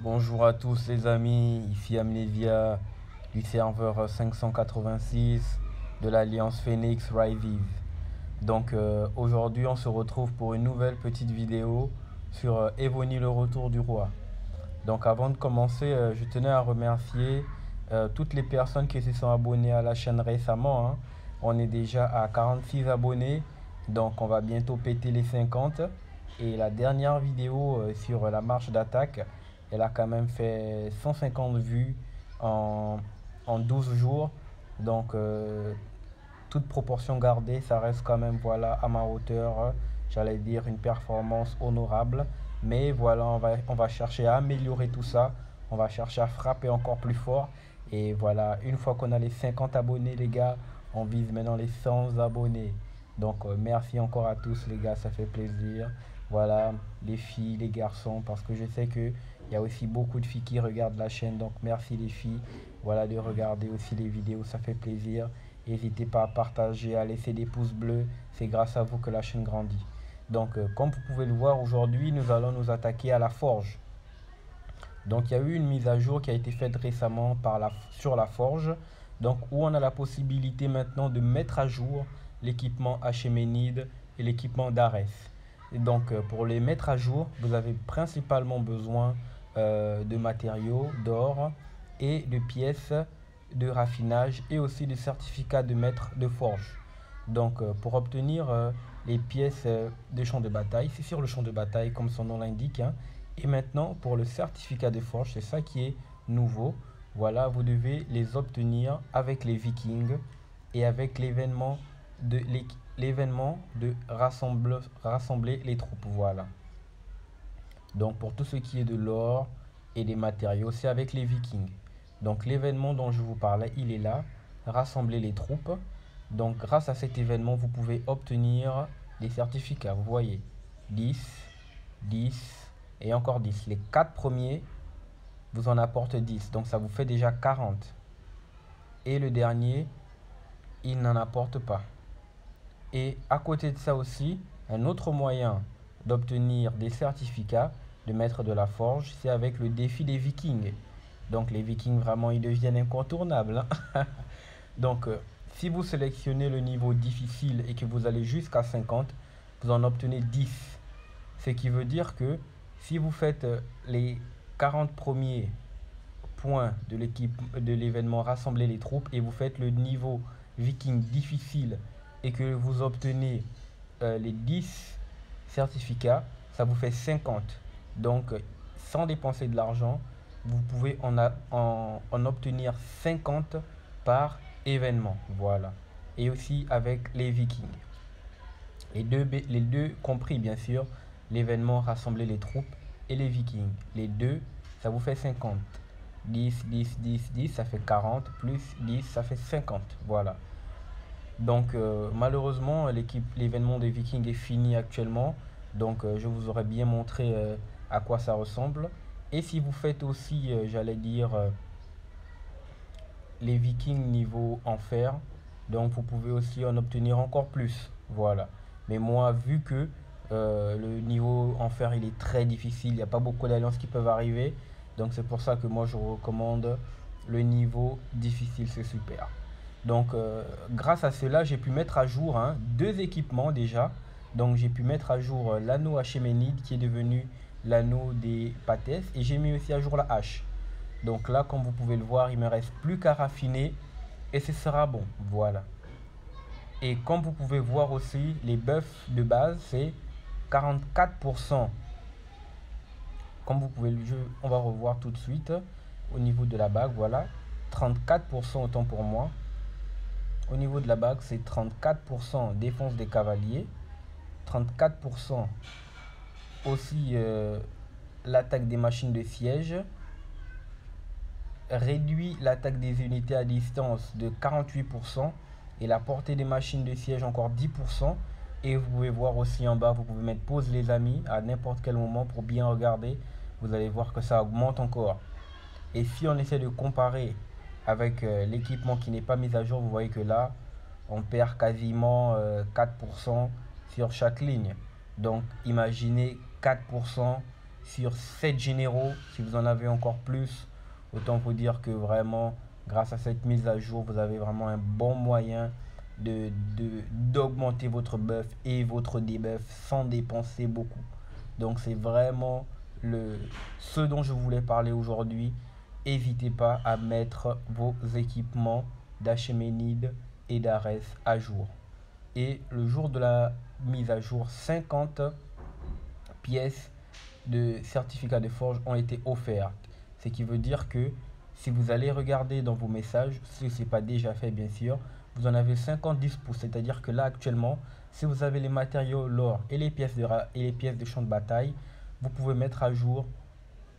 Bonjour à tous les amis, ici Amnesia du serveur 586 de l'Alliance Phoenix Revive. Aujourd'hui on se retrouve pour une nouvelle petite vidéo sur Evony le retour du roi. Donc avant de commencer, je tenais à remercier toutes les personnes qui se sont abonnées à la chaîne récemment, hein. On est déjà à 46 abonnés, donc on va bientôt péter les 50. Et la dernière vidéo sur la marche d'attaque, elle a quand même fait 150 vues en, en 12 jours. Donc toute proportion gardée, ça reste quand même voilà, à ma hauteur, j'allais dire une performance honorable. Mais voilà, on va chercher à améliorer tout ça. On va chercher à frapper encore plus fort. Et voilà, une fois qu'on a les 50 abonnés, les gars, on vise maintenant les 100 abonnés. Donc, merci encore à tous, les gars, ça fait plaisir. Voilà, les filles, les garçons, parce que je sais qu'il y a aussi beaucoup de filles qui regardent la chaîne. Donc, merci les filles, voilà, de regarder aussi les vidéos, ça fait plaisir. N'hésitez pas à partager, à laisser des pouces bleus. C'est grâce à vous que la chaîne grandit. Donc, comme vous pouvez le voir, aujourd'hui, nous allons nous attaquer à la forge. Donc, il y a eu une mise à jour qui a été faite récemment sur la forge. Donc, où on a la possibilité maintenant de mettre à jour l'équipement Achéménide et l'équipement d'Arès. Et donc, pour les mettre à jour, vous avez principalement besoin de matériaux, d'or et de pièces de raffinage et aussi de certificats de maître de forge. Donc, pour obtenir les pièces de champ de bataille, c'est sur le champ de bataille comme son nom l'indique, hein. Et maintenant, pour le certificat de forge, c'est ça qui est nouveau. Voilà, vous devez les obtenir avec les Vikings et avec l'événement de rassembler les troupes. Voilà. Donc, pour tout ce qui est de l'or et des matériaux, c'est avec les Vikings. Donc, l'événement dont je vous parlais, il est là. Rassembler les troupes. Donc, grâce à cet événement, vous pouvez obtenir des certificats. Vous voyez, 10, 10 et encore 10. Les 4 premiers vous en apportent 10. Donc, ça vous fait déjà 40. Et le dernier, il n'en apporte pas. Et à côté de ça aussi, un autre moyen d'obtenir des certificats de maître de la forge, c'est avec le défi des Vikings. Donc, les Vikings, vraiment, ils deviennent incontournables, hein. Donc, si vous sélectionnez le niveau difficile et que vous allez jusqu'à 50, vous en obtenez 10. Ce qui veut dire que si vous faites les 40 premiers points de l'événement rassembler les troupes et vous faites le niveau viking difficile et que vous obtenez les 10 certificats, ça vous fait 50. Donc, sans dépenser de l'argent, vous pouvez en obtenir 50 par événement. Voilà. Et aussi avec les Vikings. Les deux compris, bien sûr, l'événement rassembler les troupes et les Vikings. Les deux, ça vous fait 50. 10, 10, 10, 10, ça fait 40. Plus 10, ça fait 50. Voilà. Donc, malheureusement, l'événement des Vikings est fini actuellement. Donc, je vous aurais bien montré à quoi ça ressemble. Et si vous faites aussi, j'allais dire, les Vikings niveau enfer, donc vous pouvez aussi en obtenir encore plus. Voilà. Mais moi, vu que le niveau enfer il est très difficile, il n'y a pas beaucoup d'alliances qui peuvent arriver. Donc c'est pour ça que moi je recommande le niveau difficile, c'est super. Donc grâce à cela, j'ai pu mettre à jour, hein, deux équipements déjà. Donc j'ai pu mettre à jour l'anneau Achéménide qui est devenu l'anneau des Patès et j'ai mis aussi à jour la hache. Donc là, comme vous pouvez le voir, il me reste plus qu'à raffiner et ce sera bon. Voilà. Et comme vous pouvez voir aussi, les buffs de base, c'est 44%. Comme vous pouvez le jeu, on va revoir tout de suite au niveau de la bague. Voilà. 34% autant pour moi. Au niveau de la bague, c'est 34% défense des cavaliers. 34% aussi l'attaque des machines de siège. Réduit l'attaque des unités à distance de 48% et la portée des machines de siège encore 10%. Et vous pouvez voir aussi en bas, vous pouvez mettre pause les amis à n'importe quel moment pour bien regarder. Vous allez voir que ça augmente encore. Et si on essaie de comparer avec l'équipement qui n'est pas mis à jour, vous voyez que là, on perd quasiment 4% sur chaque ligne. Donc imaginez 4% sur 7 généraux. Si vous en avez encore plus, autant vous dire que vraiment, grâce à cette mise à jour, vous avez vraiment un bon moyen d'augmenter votre buff et votre debuff sans dépenser beaucoup. Donc c'est vraiment ce dont je voulais parler aujourd'hui. N'hésitez pas à mettre vos équipements d'Acheménide et d'Ares à jour. Et le jour de la mise à jour, 50 pièces de certificat de forge ont été offertes. Ce qui veut dire que si vous allez regarder dans vos messages, si ce n'est pas déjà fait bien sûr, vous en avez 50 dispo. C'est-à-dire que là actuellement, si vous avez les matériaux, l'or et les pièces de champ de bataille, vous pouvez mettre à jour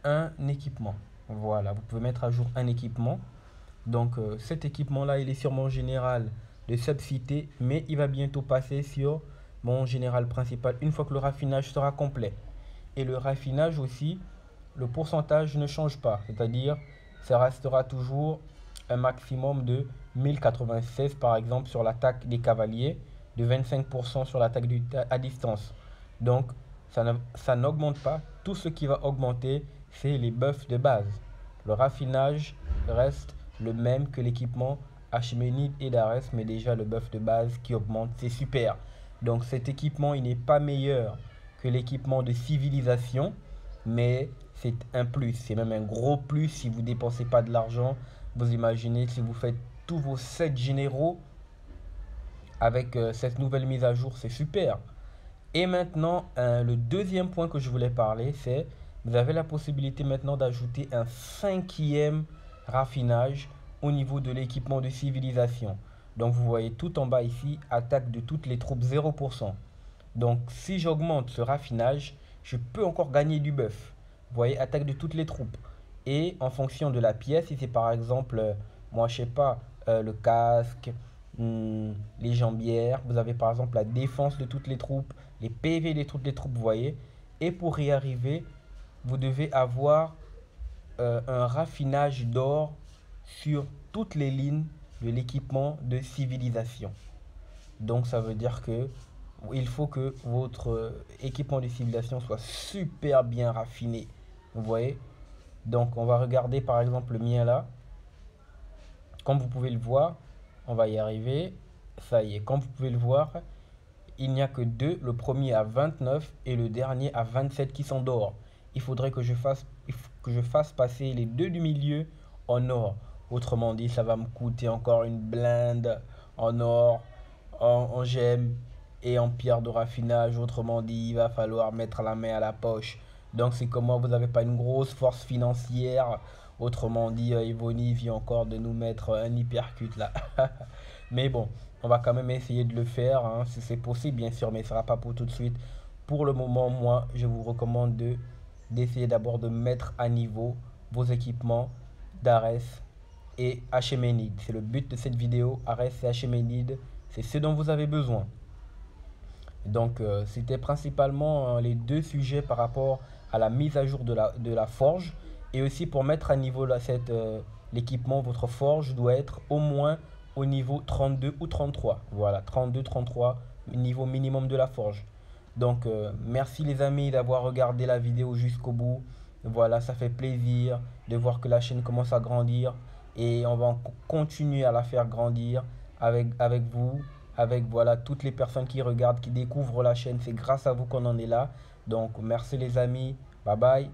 un équipement. Voilà, vous pouvez mettre à jour un équipement. Donc cet équipement-là, il est sur mon général de subcité, mais il va bientôt passer sur mon général principal une fois que le raffinage sera complet. Et le raffinage aussi, le pourcentage ne change pas, c'est-à-dire ça restera toujours un maximum de 1096 par exemple sur l'attaque des cavaliers, de 25% sur l'attaque à distance. Donc ça n'augmente pas. Tout ce qui va augmenter, c'est les buffs de base. Le raffinage reste le même que l'équipement Acheménide et d'Ares, mais déjà le buff de base qui augmente, c'est super. Donc cet équipement, il n'est pas meilleur que l'équipement de civilisation, mais c'est un plus, c'est même un gros plus si vous ne dépensez pas de l'argent. Vous imaginez si vous faites tous vos 7 généraux avec cette nouvelle mise à jour, c'est super. Et maintenant, le deuxième point que je voulais parler, c'est vous avez la possibilité maintenant d'ajouter un 5e raffinage au niveau de l'équipement de civilisation. Donc vous voyez tout en bas ici, attaque de toutes les troupes 0%. Donc si j'augmente ce raffinage, je peux encore gagner du buff. Vous voyez, attaque de toutes les troupes. Et en fonction de la pièce, si c'est par exemple, moi je sais pas, le casque, les jambières, vous avez par exemple la défense de toutes les troupes, les PV de toutes les troupes, vous voyez. Et pour y arriver, vous devez avoir un raffinage d'or sur toutes les lignes de l'équipement de civilisation. Donc ça veut dire que il faut que votre équipement de civilisation soit super bien raffiné. Vous voyez? Donc on va regarder par exemple le mien là. Comme vous pouvez le voir, on va y arriver. Ça y est, comme vous pouvez le voir, il n'y a que deux, le premier à 29 et le dernier à 27 qui sont d'or. Il faudrait que je fasse passer les deux du milieu en or. Autrement dit, ça va me coûter encore une blinde en or, en gemmes et en pierre de raffinage. Autrement dit, il va falloir mettre la main à la poche. Donc c'est comment vous n'avez pas une grosse force financière. Autrement dit, Evony vient encore de nous mettre un hypercute là. Mais bon, on va quand même essayer de le faire, hein, si c'est possible bien sûr, mais ce ne sera pas pour tout de suite. Pour le moment, moi, je vous recommande d'essayer d'abord de mettre à niveau vos équipements d'Ares et Acheménide. C'est le but de cette vidéo, Ares et Acheménide, c'est ce dont vous avez besoin. Donc c'était principalement les deux sujets par rapport à la mise à jour de la forge et aussi pour mettre à niveau l'équipement, votre forge doit être au moins au niveau 32 ou 33. Voilà, 32, 33, niveau minimum de la forge. Donc merci les amis d'avoir regardé la vidéo jusqu'au bout. Voilà, ça fait plaisir de voir que la chaîne commence à grandir et on va continuer à la faire grandir avec vous, avec voilà toutes les personnes qui regardent, qui découvrent la chaîne. C'est grâce à vous qu'on en est là. Donc merci les amis, bye bye.